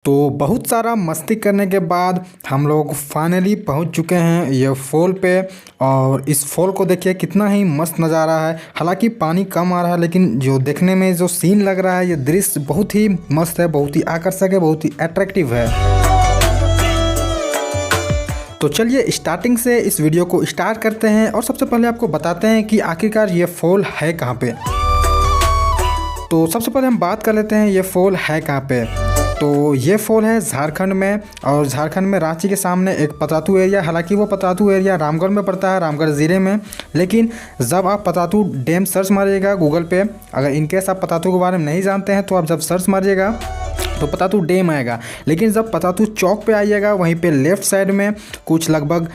तो बहुत सारा मस्ती करने के बाद हम लोग फाइनली पहुंच चुके हैं ये फॉल पे। और इस फॉल को देखिए कितना ही मस्त नज़ारा है। हालांकि पानी कम आ रहा है लेकिन जो देखने में जो सीन लग रहा है, ये दृश्य बहुत ही मस्त है, बहुत ही आकर्षक है, बहुत ही अट्रैक्टिव है। तो चलिए स्टार्टिंग से इस वीडियो को स्टार्ट करते हैं और सबसे पहले आपको बताते हैं कि आखिरकार ये फॉल है कहाँ पे। तो सबसे पहले हम बात कर लेते हैं ये फॉल है कहाँ पे। तो ये फॉल है झारखंड में, और झारखंड में रांची के सामने एक पतातू एरिया। हालांकि वो पतातू एरिया रामगढ़ में पड़ता है, रामगढ़ ज़िले में। लेकिन जब आप पतातू डैम सर्च मारिएगा गूगल पे, अगर इनकेस आप पतातू के बारे में नहीं जानते हैं तो आप जब सर्च मारिएगा तो पतातू डैम आएगा। लेकिन जब पतातू चौक पे आइएगा, वहीं पे लेफ़्ट साइड में कुछ लगभग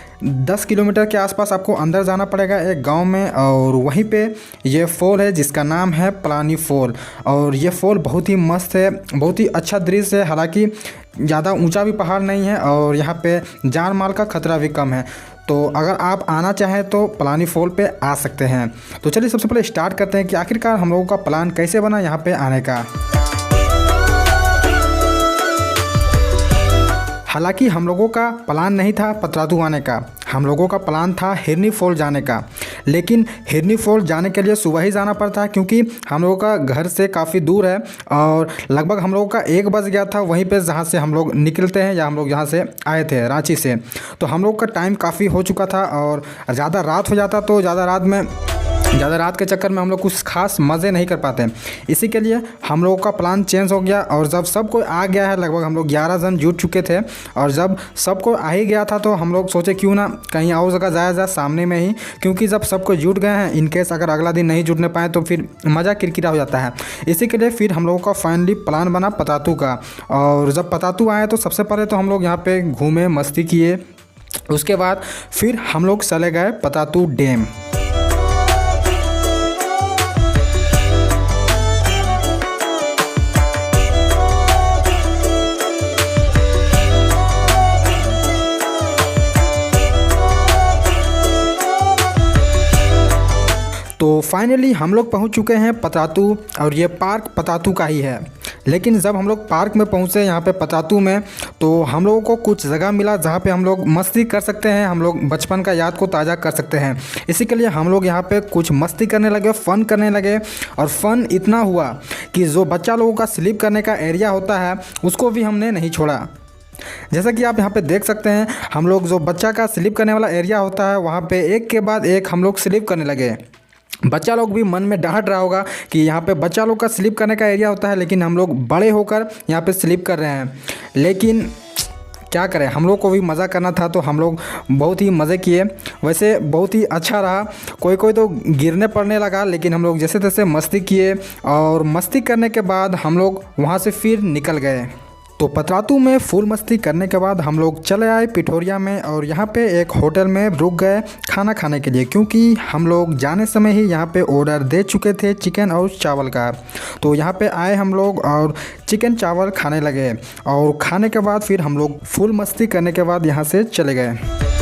10 किलोमीटर के आसपास आपको अंदर जाना पड़ेगा एक गांव में, और वहीं पे ये फॉल है जिसका नाम है पलानी फॉल। और ये फॉल बहुत ही मस्त है, बहुत ही अच्छा दृश्य है। हालांकि ज़्यादा ऊंचा भी पहाड़ नहीं है और यहाँ पे जान माल का खतरा भी कम है। तो अगर आप आना चाहें तो पलानी फॉल पे आ सकते हैं। तो चलिए सबसे पहले स्टार्ट करते हैं कि आखिरकार हम लोगों का प्लान कैसे बना यहाँ पे आने का। हालांकि हम लोगों का प्लान नहीं था पतरातू आने का, हम लोगों का प्लान था हिरनी फॉल जाने का। लेकिन हिरनी फॉल जाने के लिए सुबह ही जाना पड़ता है, क्योंकि हम लोगों का घर से काफ़ी दूर है और लगभग हम लोगों का 1 बज गया था वहीं पे जहाँ से हम लोग निकलते हैं, या हम लोग जहाँ से आए थे रांची से। तो हम लोग का टाइम काफ़ी हो चुका था और ज़्यादा रात हो जाता तो ज़्यादा रात के चक्कर में हम लोग कुछ खास मज़े नहीं कर पाते। इसी के लिए हम लोगों का प्लान चेंज हो गया। और जब सब कोई आ गया है, लगभग हम लोग 11 जन जुट चुके थे, और जब सब कोई आ ही गया था तो हम लोग सोचे क्यों ना कहीं और जगह जाया जाए सामने में ही। क्योंकि जब सब कोई जुट गए हैं, इनकेस अगर अगला दिन नहीं जुटने पाए तो फिर मज़ा किरकिरा हो जाता है। इसी के लिए फिर हम लोगों का फाइनली प्लान बना पतातू का। और जब पतातू आए तो सबसे पहले तो हम लोग यहाँ पर घूमे, मस्ती किए। उसके बाद फिर हम लोग चले गए पतातू डैम। तो फाइनली हम लोग पहुंच चुके हैं पतातू, और ये पार्क पतातू का ही है। लेकिन जब हम लोग पार्क में पहुंचे यहाँ पे पतातू में, तो हम लोगों को कुछ जगह मिला जहाँ पे हम लोग मस्ती कर सकते हैं, हम लोग बचपन का याद को ताज़ा कर सकते हैं। इसी के लिए हम लोग यहाँ पे कुछ मस्ती करने लगे, फ़न करने लगे। और फ़न इतना हुआ कि जो बच्चा लोगों का स्लिप करने का एरिया होता है उसको भी हमने नहीं छोड़ा। जैसा कि आप यहाँ पे देख सकते हैं, हम लोग जो बच्चा का स्लिप करने वाला एरिया होता है वहाँ पे एक के बाद एक हम लोग स्लिप करने लगे। बच्चा लोग भी मन में डांट रहा होगा कि यहाँ पे बच्चा लोग का स्लिप करने का एरिया होता है, लेकिन हम लोग बड़े होकर यहाँ पे स्लिप कर रहे हैं। लेकिन क्या करें, हम लोग को भी मज़ा करना था तो हम लोग बहुत ही मज़े किए। वैसे बहुत ही अच्छा रहा। कोई कोई तो गिरने पड़ने लगा, लेकिन हम लोग जैसे तैसे मस्ती किए। और मस्ती करने के बाद हम लोग वहाँ से फिर निकल गए। तो पतरातू में फुल मस्ती करने के बाद हम लोग चले आए पिठोरिया में, और यहाँ पे एक होटल में रुक गए खाना खाने के लिए, क्योंकि हम लोग जाने समय ही यहाँ पे ऑर्डर दे चुके थे चिकन और चावल का। तो यहाँ पे आए हम लोग और चिकन चावल खाने लगे, और खाने के बाद फिर हम लोग फुल मस्ती करने के बाद यहाँ से चले गए।